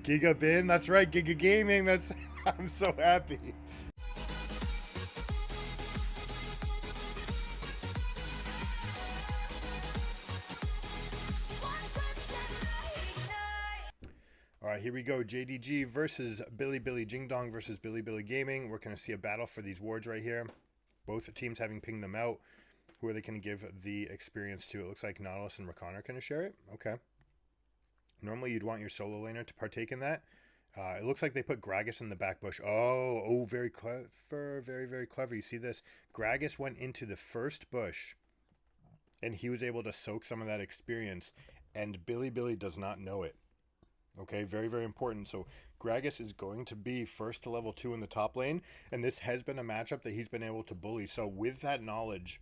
Giga Bin, that's right, Giga Gaming. That's I'm so happy. All right, here we go. JDG versus bili-bili, Jingdong versus bili-bili Gaming. We're going to see a battle for these wards right here. Both teams having pinged them out. Who are they going to give the experience to? It looks like Nautilus and Rakan are going to share it. Okay. Normally, you'd want your solo laner to partake in that. It looks like they put Gragas in the back bush. Oh, very clever. Very, very clever. You see this? Gragas went into the first bush, and he was able to soak some of that experience, and bili-bili does not know it. Okay, very, very important. So Gragas is going to be first to level 2 in the top lane, and this has been a matchup that he's been able to bully. So with that knowledge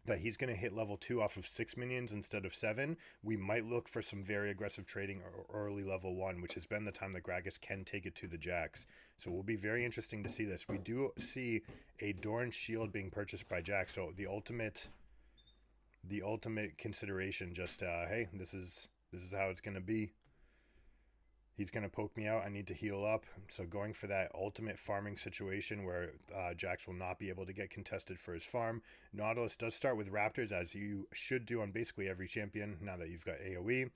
that he's going to hit level 2 off of 6 minions instead of 7, we might look for some very aggressive trading early level 1, which has been the time that Gragas can take it to the Jax. So it will be very interesting to see this. We do see a Dorn shield being purchased by Jax, so the ultimate consideration, just hey, this is how it's going to be. He's going to poke me out. I need to heal up. So going for that ultimate farming situation where Jax will not be able to get contested for his farm. Nautilus does start with Raptors, as you should do on basically every champion now that you've got AoE.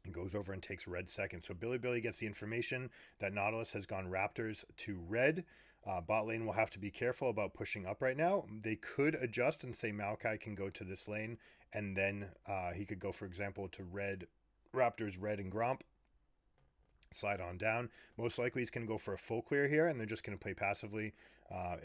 He goes over and takes red second. So bili-bili gets the information that Nautilus has gone Raptors to red. Bot lane will have to be careful about pushing up right now. They could adjust and say Maokai can go to this lane, and then he could go, for example, to red, Raptors, red, and Gromp. Slide on down. Most likely he's going to go for a full clear here, and they're just going to play passively.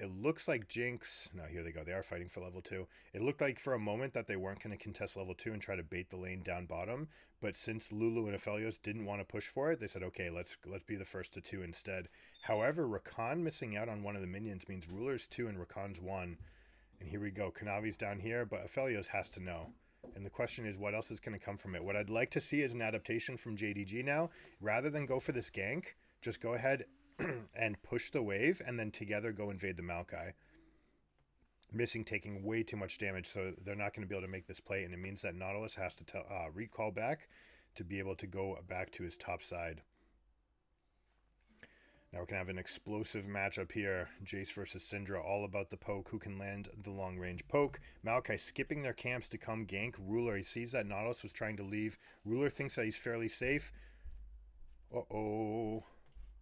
It looks like Jinx... No, here they go. They are fighting for level 2. It looked like for a moment that they weren't going to contest level 2 and try to bait the lane down bottom, but since Lulu and Aphelios didn't want to push for it, they said, okay, let's be the first to 2 instead. However, Rakan missing out on one of the minions means Ruler's 2 and Rakan's 1. And here we go. Kanavi's down here, but Aphelios has to know. And the question is, what else is going to come from it? What I'd like to see is an adaptation from JDG now. Rather than go for this gank, just go ahead and push the wave, and then together go invade the Maokai. Missing taking way too much damage, so they're not going to be able to make this play, and it means that Nautilus has to recall back to be able to go back to his top side. Now we're going to have an explosive matchup here. Jayce versus Syndra, all about the poke. Who can land the long-range poke? Maokai skipping their camps to come gank Ruler. He sees that Nautilus was trying to leave. Ruler thinks that he's fairly safe. Uh-oh.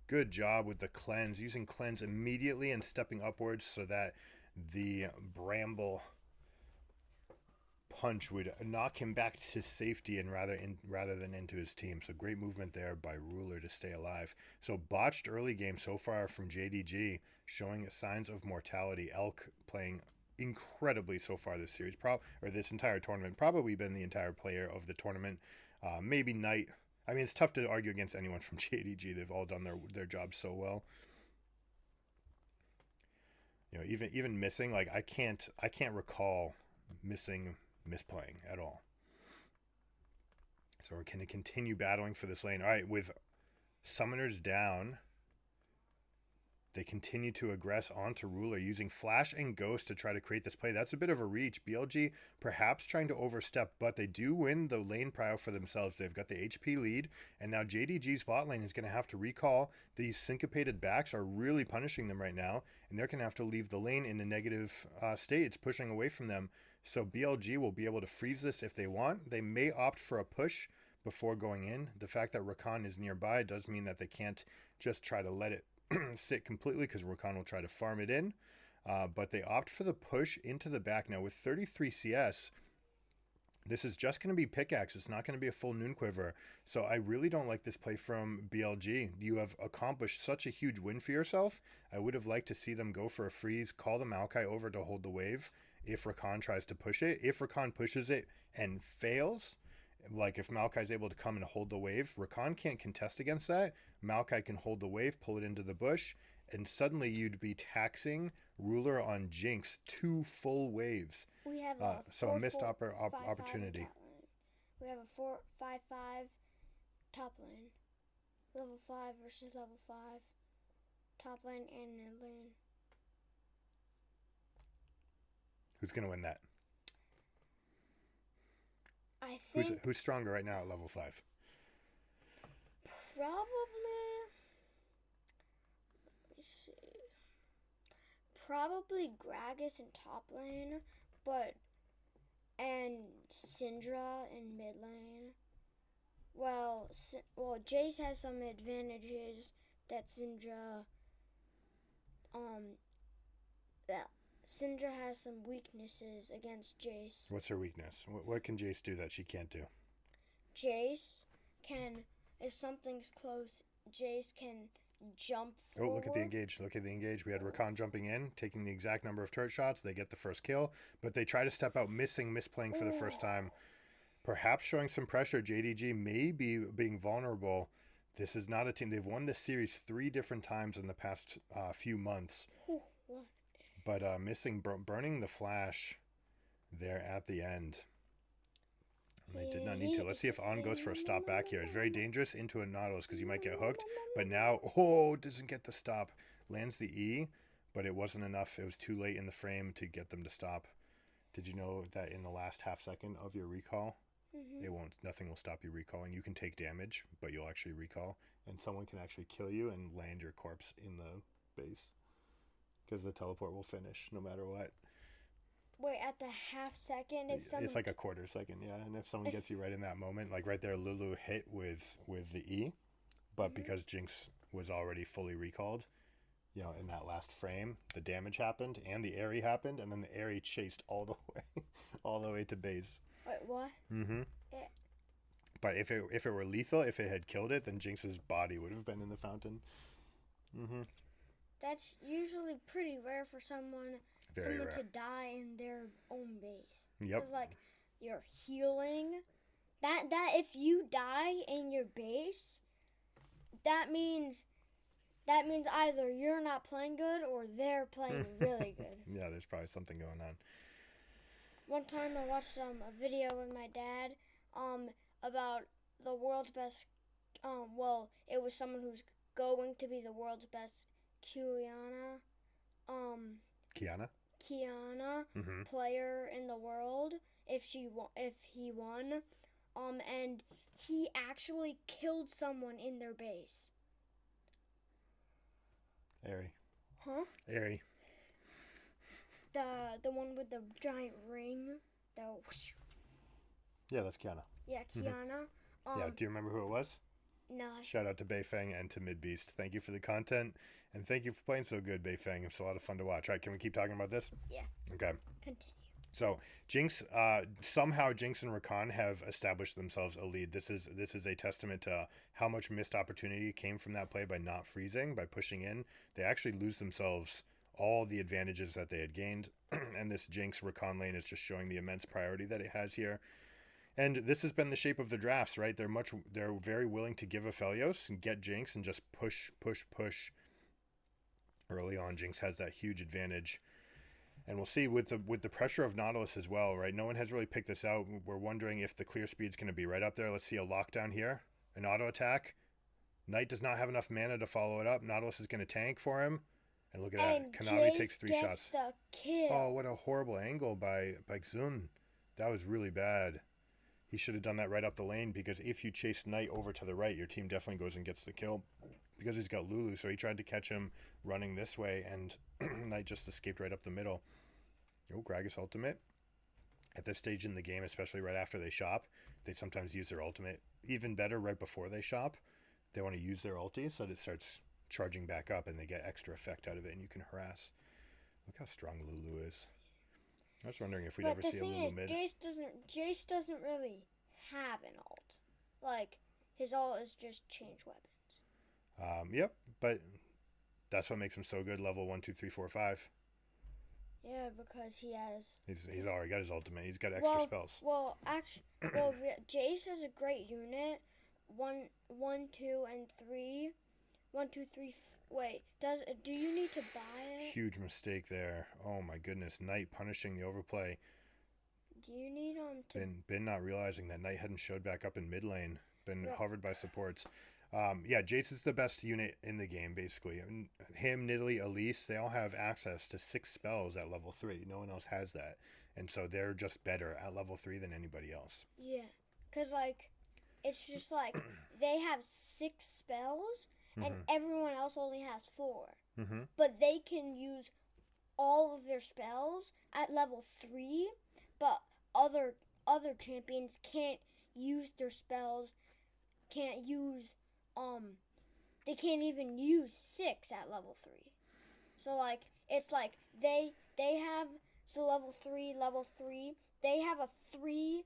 Good job with the cleanse. Using cleanse immediately and stepping upwards so that the bramble punch would knock him back to safety and rather than into his team. So great movement there by Ruler to stay alive. So botched early game so far from JDG, showing signs of mortality. Elk playing incredibly so far this series, or this entire tournament. Probably been the entire player of the tournament. Maybe Knight. I mean, it's tough to argue against anyone from JDG. They've all done their job so well. You know, even missing, like I can't recall misplaying at all. So we're going to continue battling for this lane. All right, with summoners down, they continue to aggress onto Ruler using Flash and Ghost to try to create this play. That's a bit of a reach. BLG perhaps trying to overstep, but they do win the lane prio for themselves. They've got the HP lead, and now JDG's bot lane is going to have to recall. These syncopated backs are really punishing them right now, and they're going to have to leave the lane in a negative state. It's pushing away from them. So BLG will be able to freeze this if they want. They may opt for a push before going in. The fact that Rakan is nearby does mean that they can't just try to let it sit completely, because Rakan will try to farm it in. But they opt for the push into the back. Now with 33 CS, this is just going to be pickaxe. It's not going to be a full Noon Quiver. So I really don't like this play from BLG. You have accomplished such a huge win for yourself. I would have liked to see them go for a freeze, call the Maokai over to hold the wave if Rakan tries to push it. If Rakan pushes it and fails, like if Maokai is able to come and hold the wave, Rakan can't contest against that. Maokai can hold the wave, pull it into the bush, and suddenly you'd be taxing Ruler on Jinx 2 full waves. We have so a missed opportunity. We have a 4-5-5 top lane. Level 5 versus level 5. Top lane and mid lane. Who's going to win that? I think... Who's stronger right now at level 5? Probably. Let me see. Probably Gragas in top lane, and Syndra in mid lane. Well, Jayce has some advantages that Syndra has some weaknesses against Jayce. What's her weakness? What can Jayce do that she can't do? Jayce can, if something's close, Jayce can jump forward. Oh, look at the engage. Look at the engage. We had Rakan jumping in, taking the exact number of turret shots. They get the first kill, but they try to step out, misplaying for the first time. Perhaps showing some pressure. JDG may be being vulnerable. This is not a team. They've won this series 3 different times in the past few months. But burning the flash there at the end. They did not need to. Let's see if On goes for a stop back here. It's very dangerous into a Nautilus because you might get hooked. But now, doesn't get the stop. Lands the E, but it wasn't enough. It was too late in the frame to get them to stop. Did you know that in the last half second of your recall, nothing will stop you recalling. You can take damage, but you'll actually recall. And someone can actually kill you and land your corpse in the base. Because the teleport will finish no matter what. Wait, at the half second? It's like a quarter second, yeah. And if someone gets you right in that moment, like right there, Lulu hit with the E. But because Jinx was already fully recalled, in that last frame, the damage happened and the Aerie happened. And then the Aerie chased all the way to base. Wait, what? But if it were lethal, if it had killed it, then Jinx's body would have been in the fountain. That's usually pretty rare for someone rare. To die in their own base. Yep. Like you're healing. That if you die in your base, that means either you're not playing good or they're playing really good. Yeah, there's probably something going on. One time I watched a video with my dad about the world's best. It was someone who's going to be the world's best Kiana player in the world if he won, and he actually killed someone in their base. Aerie. Huh? Aerie. The one with the giant ring. Yeah, that's Kiana. Yeah, Kiana. Yeah, do you remember who it was? No. Shout out to Beifeng and to Midbeast. Thank you for the content, and thank you for playing so good, Beifeng. It's a lot of fun to watch. All right, can we keep talking about this? Yeah. Okay. Continue. So somehow Jinx and Rakan have established themselves a lead. This is a testament to how much missed opportunity came from that play by not freezing, by pushing in. They actually lose themselves all the advantages that they had gained, and this Jinx Rakan lane is just showing the immense priority that it has here. And this has been the shape of the drafts, right? They're very willing to give Aphelios and get Jinx and just push early on. Jinx has that huge advantage. And we'll see with the pressure of Nautilus as well, right? No one has really picked this out. We're wondering if the clear speed's going to be right up there. Let's see a lockdown here. An auto attack. Knight does not have enough mana to follow it up. Nautilus is going to tank for him. And look at that. Konami Jayce takes 3 gets shots. The kill. Oh, what a horrible angle by Xun. That was really bad. He should have done that right up the lane, because if you chase Knight over to the right, your team definitely goes and gets the kill because he's got Lulu. So he tried to catch him running this way, and Knight just escaped right up the middle. Oh, Gragas ultimate. At this stage in the game, especially right after they shop, they sometimes use their ultimate. Even better, right before they shop, they want to use their ulti so that it starts charging back up and they get extra effect out of it, and you can harass. Look how strong Lulu is. I was wondering if we'd ever see a Lulu mid. Jayce doesn't really have an ult. Like, his ult is just change weapons. Yep, but that's what makes him so good. Level 1, 2, 3, 4, 5. Yeah, because he has. He's already got his ultimate. He's got extra spells. Jayce is a great unit. 1, 2, and 3. 1, 2, 3. Wait, do you need to buy it? Huge mistake there. Oh my goodness, Knight punishing the overplay. Do you need to? Been not realizing that Knight hadn't showed back up in mid lane. Been hovered by supports. Jayce is the best unit in the game, basically. Him, Nidalee, Elise, they all have access to 6 spells at level 3. No one else has that. And so they're just better at level 3 than anybody else. Yeah, because, like, it's just like, they have 6 spells, and everyone else only has 4. Mm-hmm. But they can use all of their spells at level 3, but other champions can't use their spells, can't use they can't even use 6 at level 3. So like it's like they have level 3, they have a 3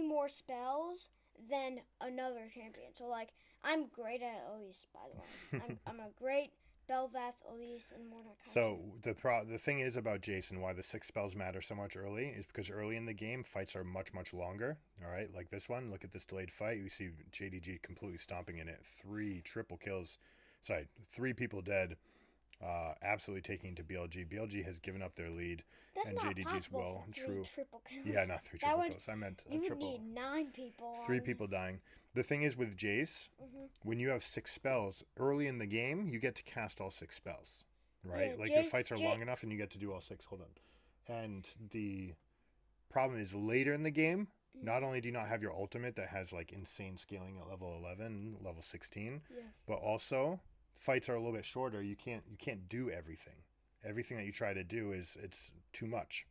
more spells than another champion. So like I'm great at Elise, by the way. I'm a great Belvath, Elise, and Mordecai. So the thing is about Jayce and why the 6 spells matter so much early is because early in the game fights are much longer. All right, like this one. Look at this delayed fight. You see JDG completely stomping in it. 3 triple kills. Sorry, 3 people dead. Absolutely taking to BLG. BLG has given up their lead. That's and not JDG's well and true. Triple kills. Yeah, not 3 triple kills. I meant a you triple. You would need 9 people. 3 people dying. The thing is with Jayce, when you have 6 spells early in the game, you get to cast all 6 spells, right? Yeah, like the fights are long enough, and you get to do all 6. Hold on. And the problem is later in the game, not only do you not have your ultimate that has like insane scaling at level 11, level 16, but also fights are a little bit shorter. You can't do everything. Everything that you try to do it's too much.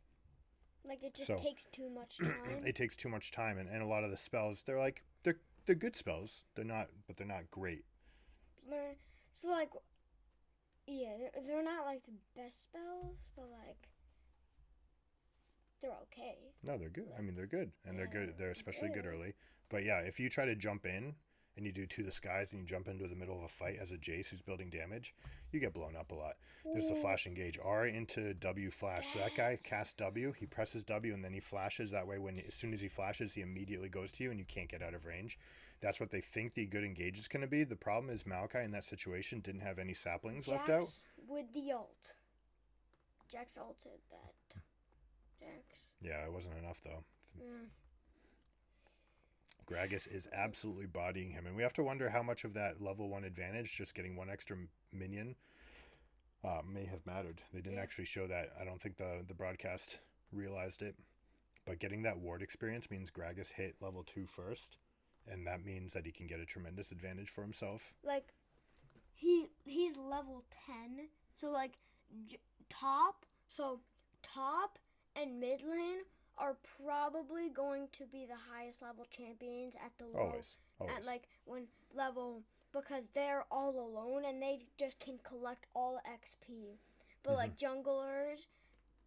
Like it just takes too much time. It takes too much time, and a lot of the spells they're good spells. They're not great. So like, yeah, they're not like the best spells, but like they're okay. No, they're good. I mean, they're good, and they're good. They're especially good early. But yeah, if you try to jump in and you do To the Skies and you jump into the middle of a fight as a Jayce who's building damage, you get blown up a lot. There's the flash engage. R into W flash. So that guy casts W, he presses W, and then he flashes. That way, as soon as he flashes, he immediately goes to you, and you can't get out of range. That's what they think the good engage is going to be. The problem is Maokai in that situation didn't have any saplings left out. With the ult. Jax ulted that. Jax. Yeah, it wasn't enough, though. Gragas is absolutely bodying him, and we have to wonder how much of that level 1 advantage, just getting 1 extra minion, may have mattered. They didn't actually show that. I don't think the broadcast realized it, but getting that ward experience means Gragas hit level 2 first, and that means that he can get a tremendous advantage for himself. Like he's level 10, so like top and mid lane are probably going to be the highest level champions at the low. Always. At like when level, because they're all alone and they just can collect all XP. But like junglers,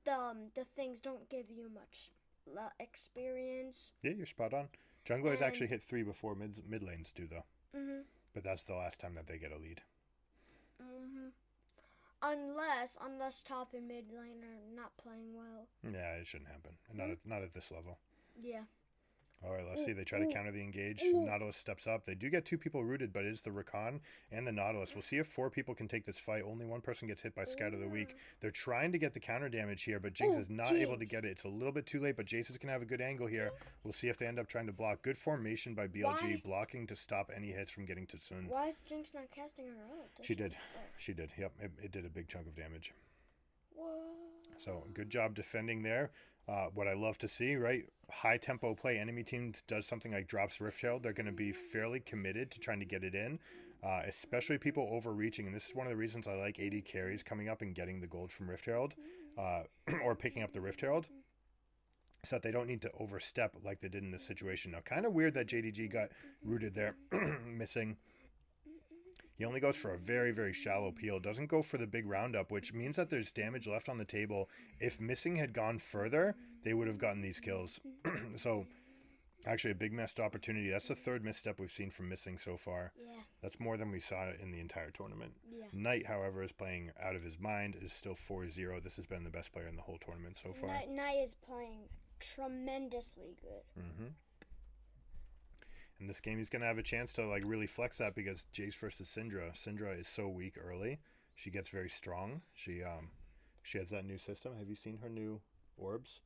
the things don't give you much experience. Yeah, you're spot on. Junglers actually hit 3 before mid lanes do though. But that's the last time that they get a lead. Unless top and mid lane are not playing well. Yeah, it shouldn't happen. Not at this level. Yeah. All right, let's see. They try to counter the engage. Nautilus steps up. They do get 2 people rooted, but it's the Rakan and the Nautilus. We'll see if 4 people can take this fight. Only 1 person gets hit by Scout of the Week. They're trying to get the counter damage here, but Jinx is not able to get it. It's a little bit too late, but Jayce is going to have a good angle here. We'll see if they end up trying to block. Good formation by BLG, blocking to stop any hits from getting to Sun. Why is Jinx not casting her ult? She did. She did. Yep, it did a big chunk of damage. Whoa. So good job defending there. What I love to see, right? High tempo play. Enemy team does something like drops Rift Herald. They're going to be fairly committed to trying to get it in, especially people overreaching. And this is one of the reasons I like AD carries coming up and getting the gold from Rift Herald or picking up the Rift Herald, so that they don't need to overstep like they did in this situation. Now, kind of weird that JDG got rooted there, missing. He only goes for a very, very shallow peel. Doesn't go for the big roundup, which means that there's damage left on the table. If Missing had gone further, they would have gotten these kills. So, actually a big missed opportunity. That's the 3rd misstep we've seen from Missing so far. Yeah. That's more than we saw in the entire tournament. Yeah. Knight, however, is playing out of his mind, is still 4-0. This has been the best player in the whole tournament so far. Knight is playing tremendously good. In this game, he's going to have a chance to like really flex that because Jayce versus Syndra. Syndra is so weak early. She gets very strong. She has that new system. Have you seen her new orbs?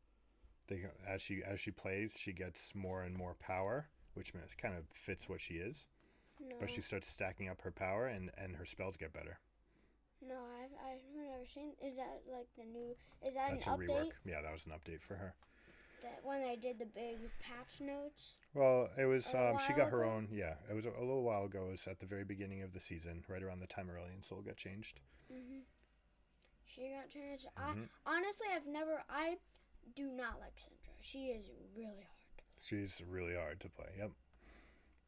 As she plays, she gets more and more power, which kind of fits what she is. No. But she starts stacking up her power, and her spells get better. No, I've never seen. Is that like the new? Is that That's an a update? rework. Yeah, that was an update for her. that when they did the big patch notes. Well, it was she got her ago? own. Yeah, it was a little while ago. It was at the very beginning of the season, right around the time Aurelion Soul got changed. Mhm. She got changed. Mm-hmm. I do not like Syndra. She is really hard. She's really hard to play. Yep.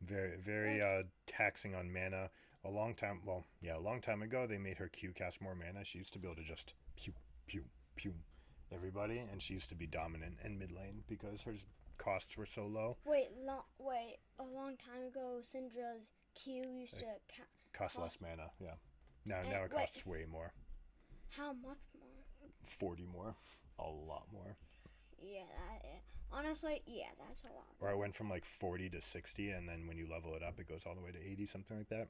Very taxing on mana. A long time ago, they made her Q cast more mana. She used to be able to just pew, pew, pew everybody, and she used to be dominant in mid lane because her costs were so low. Wait, a long time ago, Syndra's Q used to cost less mana, yeah. Now it costs way more. How much more? 40 more. A lot more. Yeah, honestly, yeah, that's a lot. Or it went from like 40 to 60, and then when you level it up, it goes all the way to 80, something like that.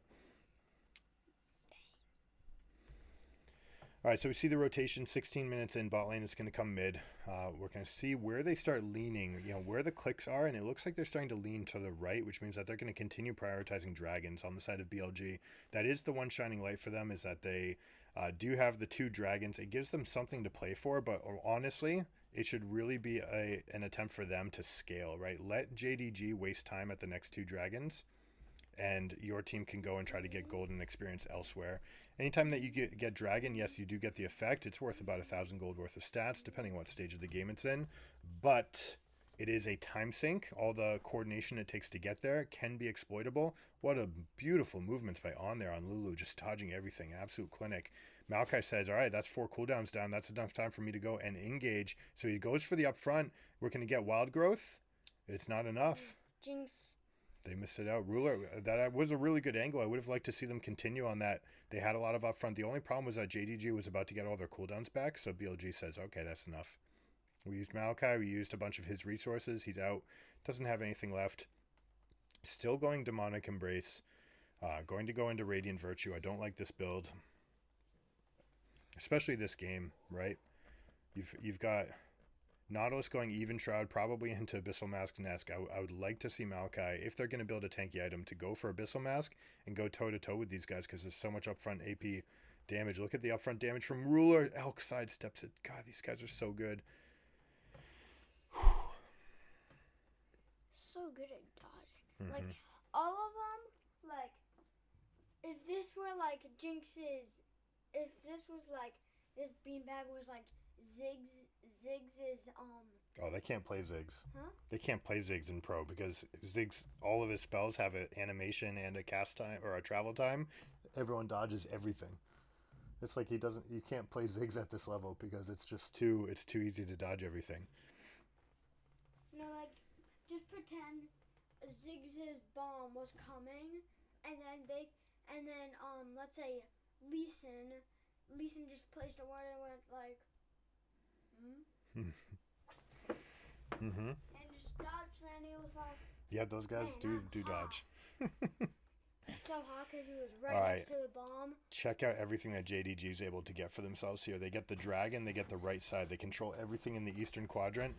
All right, so we see the rotation. 16 minutes in, bot lane is going to come mid. We're going to see where they start leaning, where the clicks are, and it looks like they're starting to lean to the right, which means that they're going to continue prioritizing dragons on the side of BLG. That is the one shining light for them, is that they do have the 2 dragons. It gives them something to play for, but honestly, it should really be an attempt for them to scale, right? Let JDG waste time at the next 2 dragons, and your team can go and try to get golden experience elsewhere. Anytime that you get dragon, yes, you do get the effect. It's worth about 1,000 gold worth of stats, depending on what stage of the game it's in. But it is a time sink. All the coordination it takes to get there can be exploitable. What a beautiful movements by On there on Lulu, just dodging everything. Absolute clinic. Maokai says, all right, that's 4 cooldowns down. That's enough time for me to go and engage. So he goes for the upfront. We're going to get wild growth. It's not enough. Jinx. They missed it out. Ruler, that was a really good angle. I would have liked to see them continue on that. They had a lot of upfront. The only problem was that JDG was about to get all their cooldowns back, so BLG says, okay, that's enough. We used Maokai. We used a bunch of his resources. He's out. Doesn't have anything left. Still going Demonic Embrace. Going to go into Radiant Virtue. I don't like this build. Especially this game, right? You've got Nautilus going Even Shroud, probably into Abyssal Mask Nesk. I would like to see Maokai, if they're going to build a tanky item, to go for Abyssal Mask and go toe-to-toe with these guys, because there's so much upfront AP damage. Look at the upfront damage from Ruler. Elk sidesteps it. God, these guys are so good. So good at dodging. Like, all of them, like, if this were like Jinx's, if this was like, this beanbag was like Ziggs's, Oh, they can't play Ziggs. Huh? They can't play Ziggs in Pro because Ziggs, all of his spells have an animation and a cast time or a travel time. Everyone dodges everything. It's like you can't play Ziggs at this level because it's too easy to dodge everything. No, like, just pretend Ziggs's bomb was coming, and then let's say Leeson just placed a ward and went like, and just dodged, and he was like, yeah, those guys do dodge. It's so hot because he was right next to the bomb. Check out everything that JDG is able to get for themselves here. They get the dragon, they get the right side, they control everything in the eastern quadrant.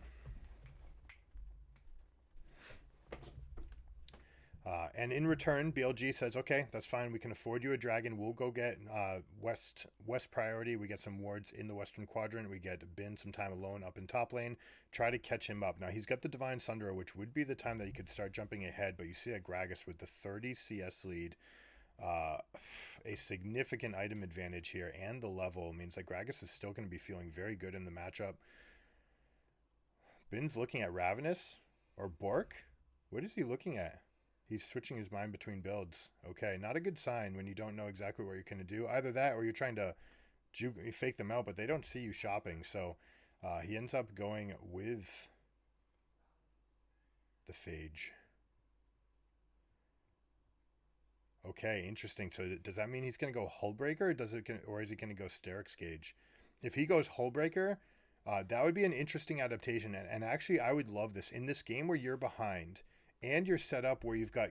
And in return, BLG says, okay, that's fine. We can afford you a dragon. We'll go get west priority. We get some wards in the western quadrant. We get Bin some time alone up in top lane. Try to catch him up. Now, he's got the Divine Sunderer, which would be the time that he could start jumping ahead. But you see that Gragas with the 30 CS lead, a significant item advantage here. And the level means that Gragas is still going to be feeling very good in the matchup. Bin's looking at Ravenous or Bork. What is he looking at? He's switching his mind between builds. Okay, not a good sign when you don't know exactly what you're going to do. Either that or you're trying to fake them out, but they don't see you shopping. So he ends up going with the Phage. Okay, interesting. So does that mean he's going to go Hullbreaker, or is he going to go Sterix Gauge? If he goes Hullbreaker, that would be an interesting adaptation. And actually, I would love this. In this game where you're behind, and you're set up where you've got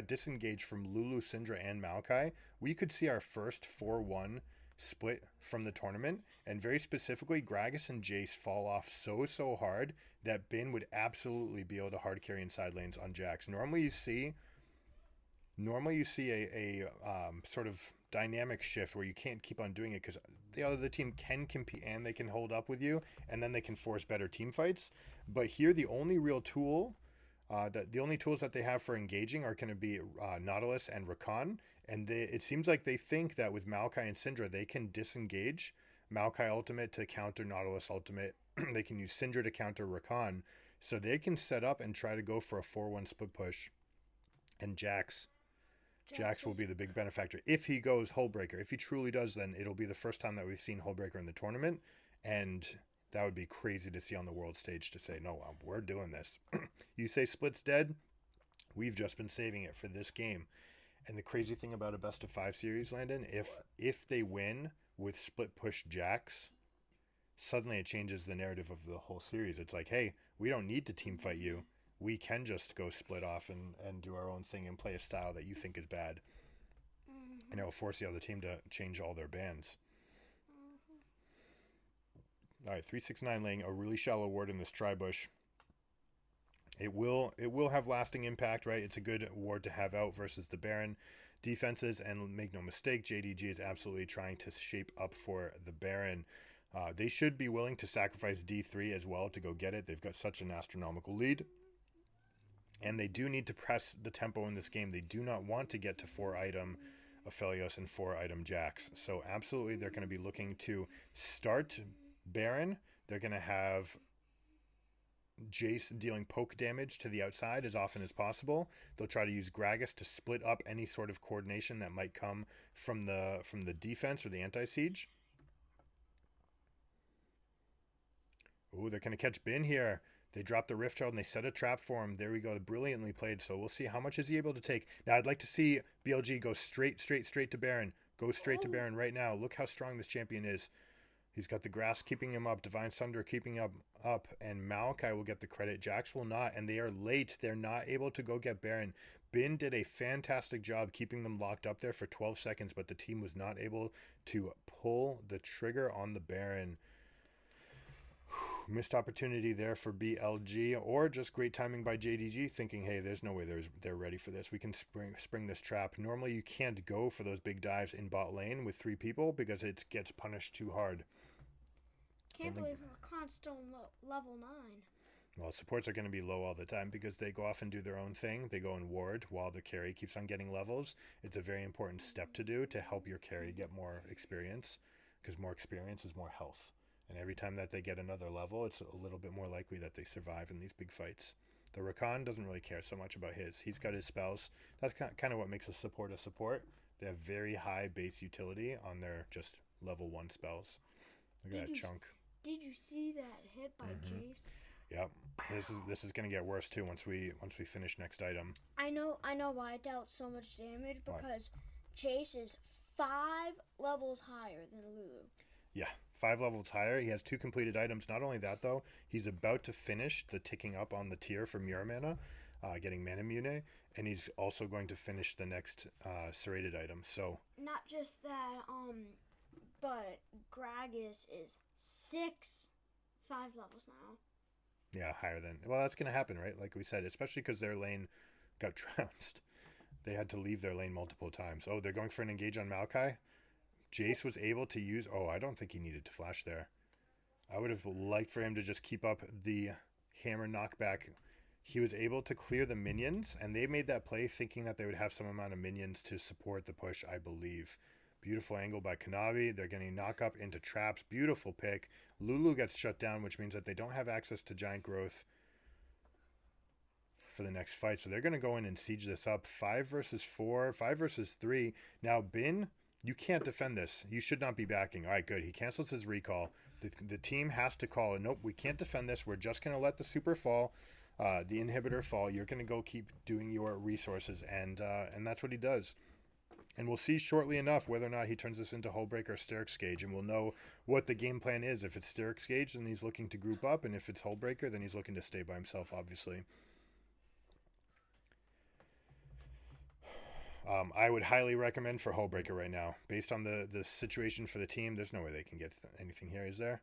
disengage from Lulu, Syndra, and Maokai, we could see our first 4-1 split from the tournament. And very specifically, Gragas and Jayce fall off so hard that Bin would absolutely be able to hard carry in side lanes on Jax. Normally you see Normally you see a sort of dynamic shift where you can't keep on doing it because the other team can compete and they can hold up with you, and then they can force better team fights. But here, the only real tool, the only tools that they have for engaging are going to be Nautilus and Rakan. And it seems like they think that with Maokai and Syndra, they can disengage Maokai ultimate to counter Nautilus ultimate. They can use Syndra to counter Rakan. So they can set up and try to go for a 4-1 split push. And Jayce will be the big benefactor. If he goes Hullbreaker, if he truly does, then it'll be the first time that we've seen Hullbreaker in the tournament. And that would be crazy to see on the world stage to say, no, we're doing this. You say Split's dead, we've just been saving it for this game. And the crazy thing about a best of 5 series, Landon, if they win with split push Jayce, suddenly it changes the narrative of the whole series. It's like, hey, we don't need to team fight you. We can just go split off and do our own thing and play a style that you think is bad. Mm-hmm. And it will force the other team to change all their bans. Mm-hmm. All right, 369 laying a really shallow ward in this tri-bush. It will have lasting impact, right? It's a good ward to have out versus the Baron defenses. And make no mistake, JDG is absolutely trying to shape up for the Baron. They should be willing to sacrifice D3 as well to go get it. They've got such an astronomical lead. And they do need to press the tempo in this game. They do not want to get to 4-item Aphelios and 4-item Jayce. So absolutely they're going to be looking to start Baron. They're going to have Jayce dealing poke damage to the outside as often as possible. They'll try to use Gragas to split up any sort of coordination that might come from the defense or the anti-siege. Ooh, they're going to catch Bin here. They drop the Rift Herald and they set a trap for him. There we go. Brilliantly played. So we'll see how much is he able to take. Now I'd like to see BLG go straight to Baron. Go straight to Baron right now. Look how strong this champion is. He's got the grass keeping him up. Divine Sunder keeping him up. And Maokai will get the credit. Jayce will not. And they are late. They're not able to go get Baron. Bin did a fantastic job keeping them locked up there for 12 seconds. But the team was not able to pull the trigger on the Baron. Missed opportunity there for BLG, or just great timing by JDG, thinking, hey, there's no way they're ready for this. We can spring this trap. Normally you can't go for those big dives in bot lane with 3 people because it gets punished too hard. Can't believe Rakan's still level 9. Well, supports are going to be low all the time because they go off and do their own thing. They go and ward while the carry keeps on getting levels. It's a very important step to do to help your carry get more experience, because more experience is more health. And every time that they get another level, it's a little bit more likely that they survive in these big fights. The Rakan doesn't really care so much about his. He's got his spells. That's kind of what makes a support a support. They have very high base utility on their just level 1 spells. Look at that chunk. Did you see that hit by Jayce? Yep. This is going to get worse too once we finish next item. I know why I dealt so much damage, because Jayce is 5 levels higher than Lulu. Yeah, 5 levels higher. He has 2 completed items. Not only that, though, he's about to finish the ticking up on the tier for Mirror Mana, getting Mana Mune, and he's also going to finish the next serrated item. So not just that, but Gragas is 5 levels now. Yeah, higher than. Well, that's going to happen, right? Like we said, especially because their lane got trounced. They had to leave their lane multiple times. Oh, they're going for an engage on Maokai. Jayce was able to use... Oh, I don't think he needed to flash there. I would have liked for him to just keep up the hammer knockback. He was able to clear the minions, and they made that play thinking that they would have some amount of minions to support the push, I believe. Beautiful angle by Kanavi. They're getting knock up into traps. Beautiful pick. Lulu gets shut down, which means that they don't have access to giant growth for the next fight. So they're going to go in and siege this up. 5 versus 4, 5 versus 3. Now, Bin... You can't defend this. You should not be backing. All right, good. He cancels his recall. The team has to call it. Nope, we can't defend this. We're just going to let the super fall, the inhibitor fall. You're going to go keep doing your resources, and that's what he does. And we'll see shortly enough whether or not he turns this into Hullbreaker or Sterix Gauge, and we'll know what the game plan is. If it's Sterix Gauge, then he's looking to group up, and if it's Hullbreaker, then he's looking to stay by himself, obviously. I would highly recommend for Hullbreaker right now. Based on the situation for the team, there's no way they can get anything here, is there?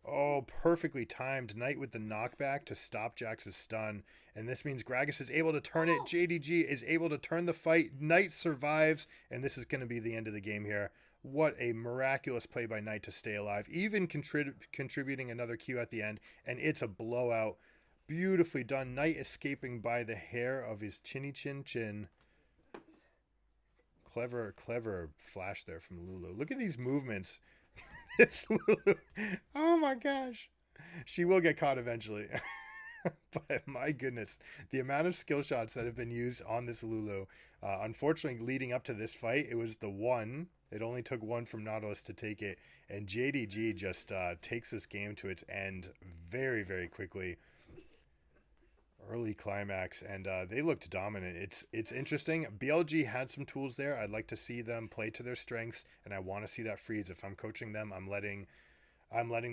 Oh, perfectly timed. Knight with the knockback to stop Jax's stun. And this means Gragas is able to turn it. JDG is able to turn the fight. Knight survives. And this is going to be the end of the game here. What a miraculous play by Knight to stay alive. Even contributing another Q at the end. And it's a blowout. Beautifully done. Knight escaping by the hair of his chinny chin chin. Clever, clever flash there from Lulu. Look at these movements. This Lulu. Oh my gosh. She will get caught eventually. But my goodness, the amount of skill shots that have been used on this Lulu. Unfortunately, leading up to this fight, it was the one. It only took one from Nautilus to take it. And JDG just takes this game to its end very, very quickly. Early climax, and they looked dominant. It's interesting. BLG had some tools there. I'd like to see them play to their strengths, and I want to see that freeze. If I'm coaching them, I'm letting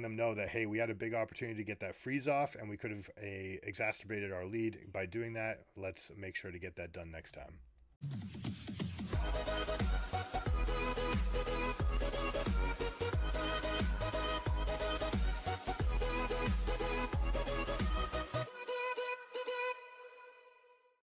them know that, hey, we had a big opportunity to get that freeze off, and we could have exacerbated our lead by doing that. Let's make sure to get that done next time.